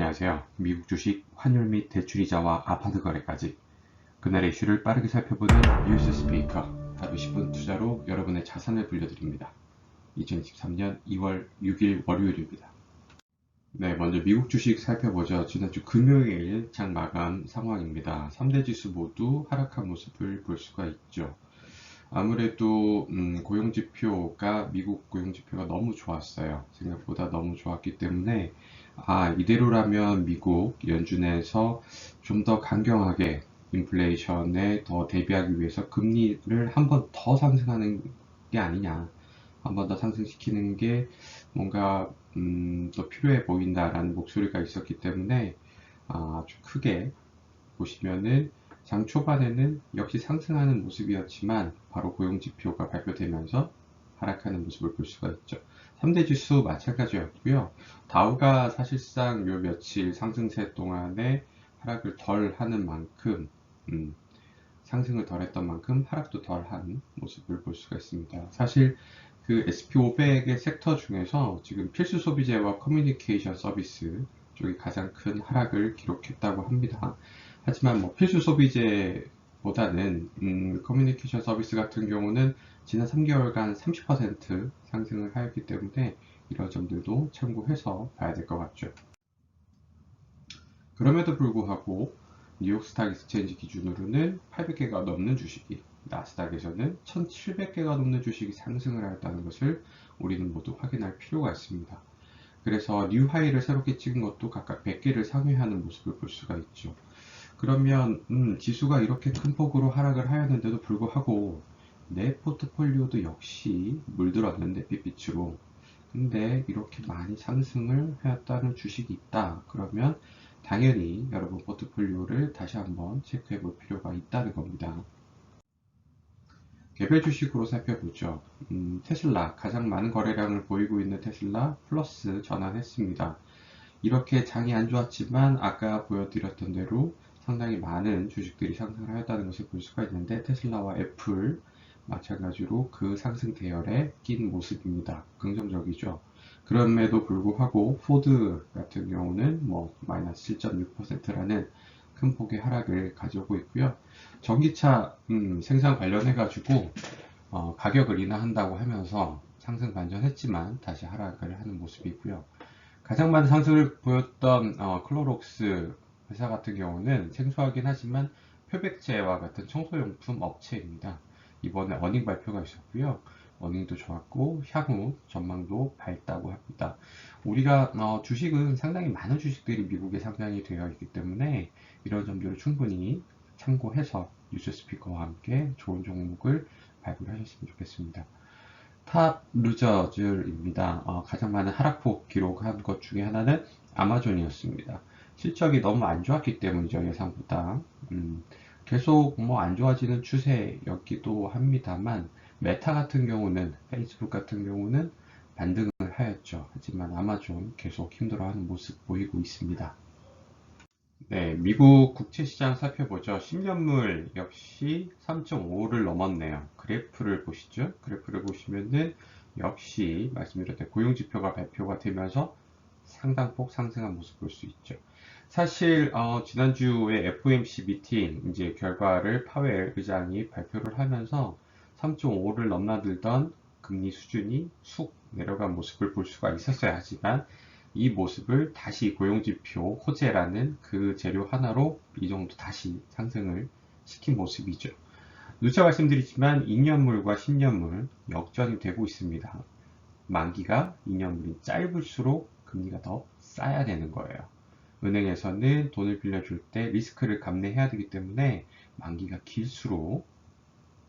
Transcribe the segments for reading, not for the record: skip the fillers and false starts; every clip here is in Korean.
안녕하세요. 미국 주식, 환율 및 대출이자와 아파트 거래까지 그날의 이슈를 빠르게 살펴보는 뉴스 스피커 하루 10분 투자로 여러분의 자산을 불려드립니다. 2023년 2월 6일 월요일입니다. 네, 먼저 미국 주식 살펴보죠. 지난주 금요일 장 마감 상황입니다. 3대 지수 모두 하락한 모습을 볼 수가 있죠. 아무래도 고용지표가 미국 고용지표가 너무 좋았어요. 생각보다 너무 좋았기 때문에 이대로라면 미국 연준에서 좀 더 강경하게 인플레이션에 더 대비하기 위해서 금리를 한 번 더 상승하는 게 아니냐, 한 번 더 상승시키는 게 뭔가 더 필요해 보인다라는 목소리가 있었기 때문에 아주 크게 보시면은 장 초반에는 역시 상승하는 모습이었지만 바로 고용지표가 발표되면서 하락하는 모습을 볼 수가 있죠. 3대 지수 마찬가지였고요. 다우가 사실상 요 며칠 상승세 동안에 하락을 덜 하는 만큼 상승을 덜 했던 만큼 하락도 덜 한 모습을 볼 수가 있습니다. 사실 그 SP500의 섹터 중에서 지금 필수 소비재와 커뮤니케이션 서비스 쪽이 가장 큰 하락을 기록했다고 합니다. 하지만 뭐 필수 소비재보다는 커뮤니케이션 서비스 같은 경우는 지난 3개월간 30% 상승을 하였기 때문에 이런 점들도 참고해서 봐야 될 것 같죠. 그럼에도 불구하고 뉴욕 스탁 익스체인지 기준으로는 800개가 넘는 주식이, 나스닥에서는 1700개가 넘는 주식이 상승을 하였다는 것을 우리는 모두 확인할 필요가 있습니다. 그래서 뉴 하이를 새롭게 찍은 것도 각각 100개를 상회하는 모습을 볼 수가 있죠. 그러면 지수가 이렇게 큰 폭으로 하락을 하였는데도 불구하고 내 포트폴리오도 역시 물들었는데 핏빛으로, 근데 이렇게 많이 상승을 하였다는 주식이 있다 그러면 당연히 여러분 포트폴리오를 다시 한번 체크해 볼 필요가 있다는 겁니다. 개별 주식으로 살펴보죠. 테슬라, 가장 많은 거래량을 보이고 있는 테슬라 플러스 전환했습니다. 이렇게 장이 안 좋았지만 아까 보여드렸던 대로 상당히 많은 주식들이 상승을 하였다는 것을 볼 수가 있는데, 테슬라와 애플 마찬가지로 그 상승 대열에 낀 모습입니다. 긍정적이죠. 그럼에도 불구하고 포드 같은 경우는 뭐 마이너스 7.6%라는 큰 폭의 하락을 가져오고 있고요. 전기차 생산 관련해 가지고 가격을 인하한다고 하면서 상승 반전했지만 다시 하락을 하는 모습이고요. 가장 많은 상승을 보였던 클로록스 회사 같은 경우는 생소하긴 하지만 표백제와 같은 청소용품 업체입니다. 이번에 어닝 발표가 있었고요. 어닝도 좋았고 향후 전망도 밝다고 합니다. 우리가 주식은 상당히 많은 주식들이 미국에 상장이 되어 있기 때문에 이런 점들을 충분히 참고해서 뉴스 스피커와 함께 좋은 종목을 발굴하셨으면 좋겠습니다. 탑 루저들입니다. 가장 많은 하락폭 기록한 것 중에 하나는 아마존이었습니다. 실적이 너무 안 좋았기 때문이죠, 예상보다. 계속 뭐 안 좋아지는 추세였기도 합니다만, 메타 같은 경우는, 페이스북 같은 경우는 반등을 하였죠. 하지만 아마존 계속 힘들어하는 모습 보이고 있습니다. 네, 미국 국채시장 살펴보죠. 10년물 역시 3.5를 넘었네요. 그래프를 보시죠. 그래프를 보시면은 역시 말씀드렸던 고용지표가 발표가 되면서 상당폭 상승한 모습 볼 수 있죠. 사실 지난주에 FOMC 미팅 이제 결과를 파웰 의장이 발표를 하면서 3.5를 넘나들던 금리 수준이 쑥 내려간 모습을 볼 수가 있었어야 하지만, 이 모습을 다시 고용지표 호재라는 그 재료 하나로 이 정도 다시 상승을 시킨 모습이죠. 누차 말씀드리지만 2년물과 10년물 역전이 되고 있습니다. 만기가 2년물이 짧을수록 금리가 더 싸야 되는 거예요. 은행에서는 돈을 빌려줄 때 리스크를 감내해야 되기 때문에 만기가 길수록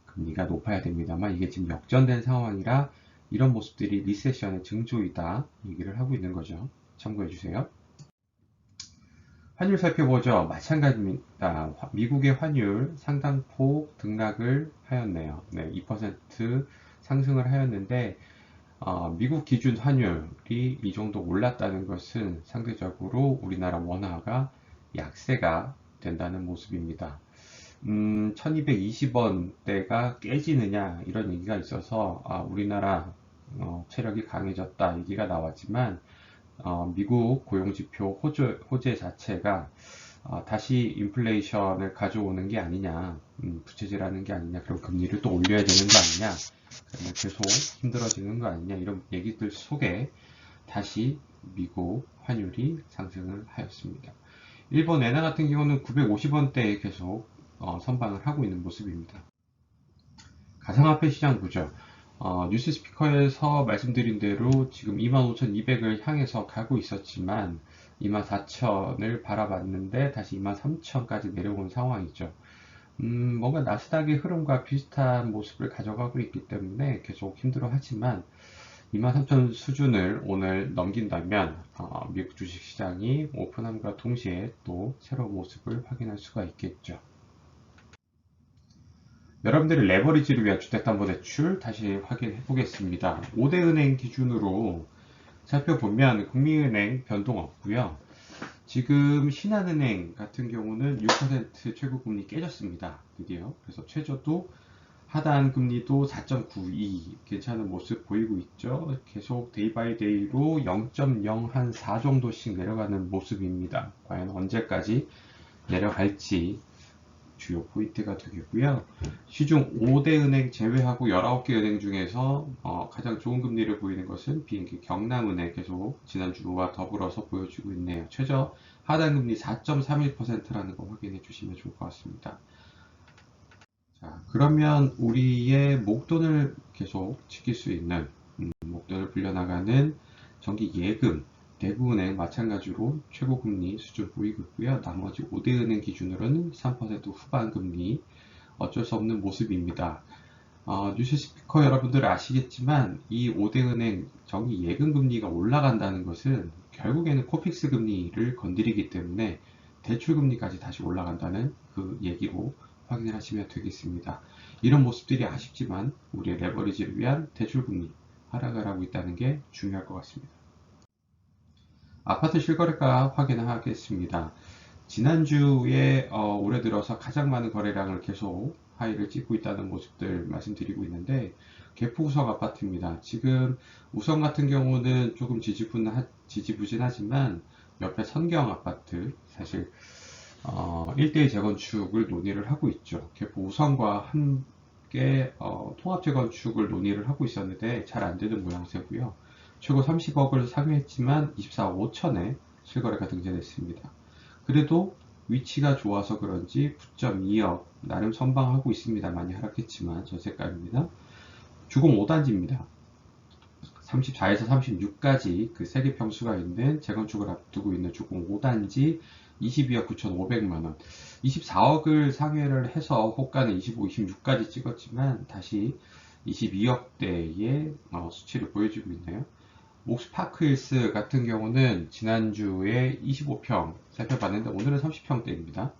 금리가 높아야 됩니다만, 이게 지금 역전된 상황이라 이런 모습들이 리세션의 증조이다 얘기를 하고 있는 거죠. 참고해 주세요. 환율 살펴보죠. 마찬가지입니다. 미국의 환율 상당폭 등락을 하였네요. 네, 2% 상승을 하였는데 미국 기준 환율이 이 정도 올랐다는 것은 상대적으로 우리나라 원화가 약세가 된다는 모습입니다. 1220원대가 깨지느냐 이런 얘기가 있어서 우리나라 체력이 강해졌다 얘기가 나왔지만, 미국 고용지표 호재 자체가 다시 인플레이션을 가져오는 게 아니냐, 부채질하는 게 아니냐, 그럼 금리를 또 올려야 되는 거 아니냐, 그러면 계속 힘들어지는 거 아니냐, 이런 얘기들 속에 다시 미국 환율이 상승을 하였습니다. 일본 엔화 같은 경우는 950원대에 계속 선방을 하고 있는 모습입니다. 가상화폐 시장 보죠. 뉴스 스피커에서 말씀드린 대로 지금 25,200을 향해서 가고 있었지만 24,000을 바라봤는데 다시 23,000까지 내려온 상황이죠. 뭔가 나스닥의 흐름과 비슷한 모습을 가져가고 있기 때문에 계속 힘들어하지만 23,000 수준을 오늘 넘긴다면 미국 주식시장이 오픈함과 동시에 또 새로운 모습을 확인할 수가 있겠죠. 여러분들이 레버리지를 위한 주택담보대출 다시 확인해 보겠습니다. 5대 은행 기준으로 살펴보면 국민은행 변동 없고요. 지금 신한은행 같은 경우는 6% 최고금리 깨졌습니다. 드디어. 그래서 최저도 하단 금리도 4.92 괜찮은 모습 보이고 있죠. 계속 데이 바이 데이로 0.0 한 4 정도씩 내려가는 모습입니다. 과연 언제까지 내려갈지 주요 포인트가 되겠고요. 시중 5대 은행 제외하고 19개 은행 중에서 가장 좋은 금리를 보이는 것은 비행기 경남은행 계속 지난주와 더불어서 보여주고 있네요. 최저 하단 금리 4.31%라는 거 확인해 주시면 좋을 것 같습니다. 자, 그러면 우리의 목돈을 계속 지킬 수 있는 목돈을 불려나가는 정기 예금 대부은행 마찬가지로 최고금리 수준 보이고 있고요. 나머지 5대 은행 기준으로는 3% 후반 금리 어쩔 수 없는 모습입니다. 뉴스 스피커 여러분들 아시겠지만 이 5대 은행 정기 예금 금리가 올라간다는 것은 결국에는 코픽스 금리를 건드리기 때문에 대출 금리까지 다시 올라간다는 그 얘기로 확인을 하시면 되겠습니다. 이런 모습들이 아쉽지만 우리의 레버리지를 위한 대출 금리 하락을 하고 있다는 게 중요할 것 같습니다. 아파트 실거래가 확인하겠습니다. 지난주에 올해 들어서 가장 많은 거래량을 계속 하이를 찍고 있다는 모습들 말씀드리고 있는데 개포우성 아파트입니다. 지금 우성 같은 경우는 조금 지지부진하지만 옆에 선경 아파트 사실 1대1 재건축을 논의를 하고 있죠. 개포 우성과 함께 통합 재건축을 논의를 하고 있었는데 잘 안되는 모양새고요. 최고 30억을 상회했지만 24억 5천에 실거래가 등재됐습니다. 그래도 위치가 좋아서 그런지 9.2억 나름 선방하고 있습니다. 많이 하락했지만 전세가입니다. 주공 5단지입니다. 34에서 36까지 그 세개 평수가 있는 재건축을 앞두고 있는 주공 5단지 22억 9,500만원 24억을 상회를 해서 호가는 25, 26까지 찍었지만 다시 22억대의 수치를 보여주고 있네요. 옥스파크힐스 같은 경우는 지난주에 25평 살펴봤는데 오늘은 30평대입니다.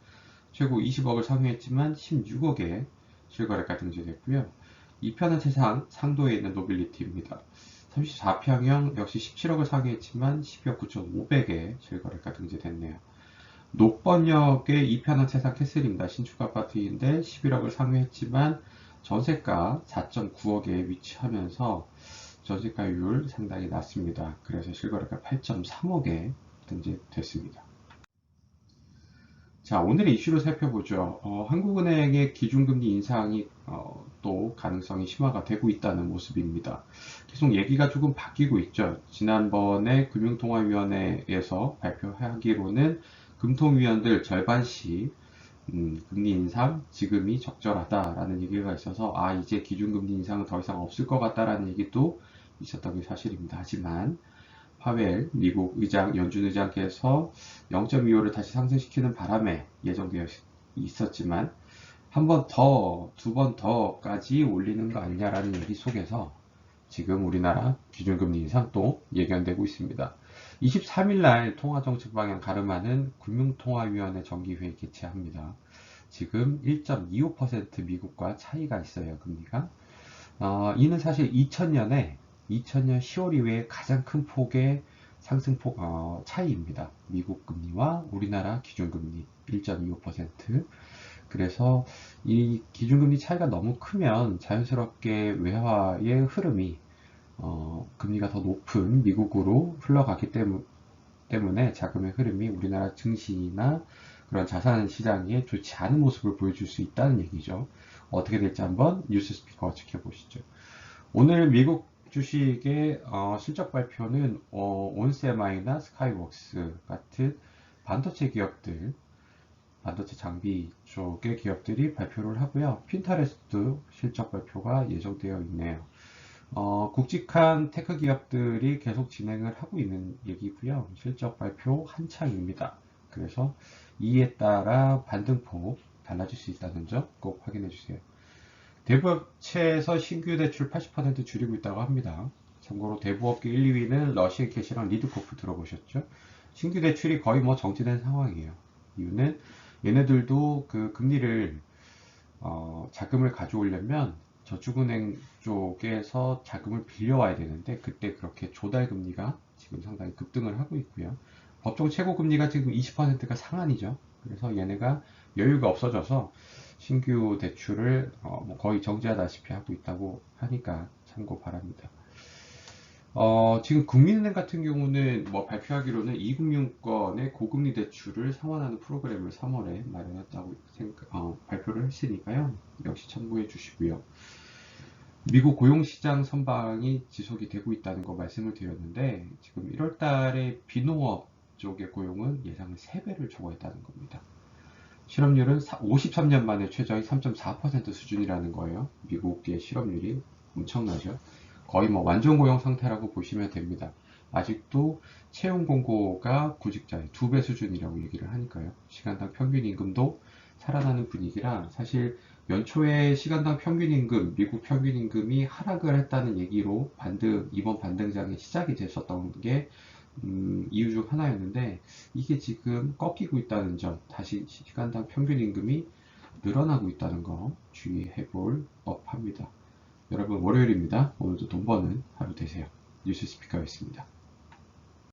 최고 20억을 상회했지만 16억에 실거래가 등재됐고요. 2편은 세상 상도에 있는 노빌리티입니다. 34평형 역시 17억을 상회했지만 12억 9,500에 실거래가 등재됐네요. 녹번역의 2편은 세상 캐슬입니다. 신축 아파트인데 11억을 상회했지만 전세가 4.9억에 위치하면서 전세가율 상당히 낮습니다. 그래서 실거래가 8.3억에 등재됐습니다. 자, 오늘의 이슈를 살펴보죠. 한국은행의 기준금리 인상이 또 가능성이 심화가 되고 있다는 모습입니다. 계속 얘기가 조금 바뀌고 있죠. 지난번에 금융통화위원회에서 발표하기로는 금통위원들 절반씩 금리 인상 지금이 적절하다라는 얘기가 있어서 이제 기준금리 인상은 더 이상 없을 것 같다라는 얘기도 있었던 게 사실입니다. 하지만 파웰 미국 의장 연준 의장께서 0.25를 다시 상승시키는 바람에 예정되어 있었지만 한 번 더, 두 번 더까지 올리는 거 아니냐라는 얘기 속에서 지금 우리나라 기준금리 인상 또 예견되고 있습니다. 23일 날 통화정책 방향 가름하는 금융통화위원회 정기회의 개최합니다. 지금 1.25% 미국과 차이가 있어요, 금리가. 이는 사실 2000년 10월 이후에 가장 큰 폭의 상승폭 차이입니다. 미국 금리와 우리나라 기준금리 1.25%. 그래서 이 기준금리 차이가 너무 크면 자연스럽게 외화의 흐름이 금리가 더 높은 미국으로 흘러가기 때문에 자금의 흐름이 우리나라 증시나 그런 자산 시장에 좋지 않은 모습을 보여줄 수 있다는 얘기죠. 어떻게 될지 한번 뉴스 스피커 지켜보시죠. 오늘 미국 주식의 실적 발표는 온세마이나 스카이웍스 같은 반도체 기업들, 반도체 장비 쪽의 기업들이 발표를 하고요. 핀터레스트 실적 발표가 예정되어 있네요. 굵직한 테크 기업들이 계속 진행을 하고 있는 얘기고요. 실적 발표 한창입니다. 그래서 이에 따라 반등폭 달라질 수 있다는 점 꼭 확인해 주세요. 대부업체에서 신규 대출 80% 줄이고 있다고 합니다. 참고로 대부업계 1, 2위는 러시앤캐시랑 리드코프 들어보셨죠? 신규 대출이 거의 뭐 정지된 상황이에요. 이유는 얘네들도 그 금리를 자금을 가져오려면 저축은행 쪽에서 자금을 빌려와야 되는데 그때 그렇게 조달 금리가 지금 상당히 급등을 하고 있고요. 법정 최고 금리가 지금 20%가 상한이죠. 그래서 얘네가 여유가 없어져서 신규 대출을 뭐 거의 정지하다시피 하고 있다고 하니까 참고 바랍니다. 지금 국민은행 같은 경우는 뭐 발표하기로는 이금융권의 고금리 대출을 상환하는 프로그램을 3월에 마련했다고 발표를 했으니까요. 역시 참고해 주시고요. 미국 고용시장 선방이 지속이 되고 있다는 거 말씀을 드렸는데 지금 1월 달에 비농업 쪽의 고용은 예상을 3배를 초과했다는 겁니다. 실업률은 53년 만에 최저의 3.4% 수준이라는 거예요. 미국의 실업률이 엄청나죠. 거의 뭐 완전 고용 상태라고 보시면 됩니다. 아직도 채용 공고가 구직자의 2배 수준이라고 얘기를 하니까요. 시간당 평균 임금도 살아나는 분위기라 사실 연초에 시간당 평균 임금, 미국 평균 임금이 하락을 했다는 얘기로 이번 반등장의 시작이 됐었던 게 이유 중 하나였는데 이게 지금 꺾이고 있다는 점, 다시 시간당 평균 임금이 늘어나고 있다는 거 주의해 볼 법합니다. 여러분 월요일입니다. 오늘도 돈 버는 하루 되세요. 뉴스 스피커였습니다.